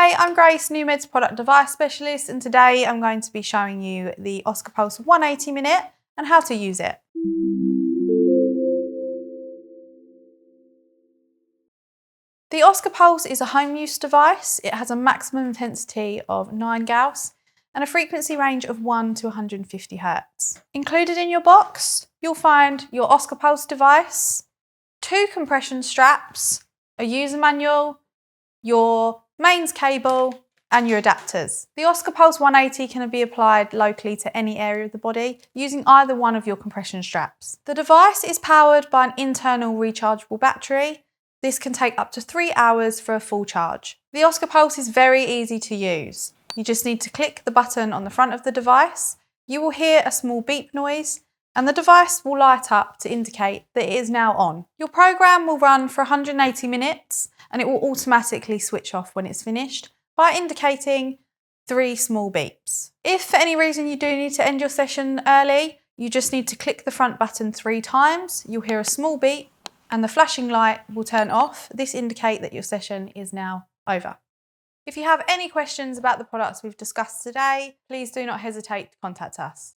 Hi, I'm Grace, NewMed's Product Device Specialist, and today I'm going to be showing you the OSKA Pulse 180 Minute and how to use it. The OSKA Pulse is a home use device. It has a maximum intensity of 9 Gauss and a frequency range of 1 to 150 Hz. Included in your box, you'll find your OSKA Pulse device, 2 compression straps, a user manual, your mains cable and your adapters. The OSKA Pulse 180 can be applied locally to any area of the body using either one of your compression straps. The device is powered by an internal rechargeable battery. This can take up to 3 hours for a full charge. The OSKA Pulse is very easy to use. You just need to click the button on the front of the device. You will hear a small beep noise and the device will light up to indicate that it is now on. Your program will run for 180 minutes and it will automatically switch off when it's finished by indicating 3 small beeps. If for any reason you do need to end your session early, you just need to click the front button 3 times. You'll hear a small beep and the flashing light will turn off. This indicates that your session is now over. If you have any questions about the products we've discussed today, please do not hesitate to contact us.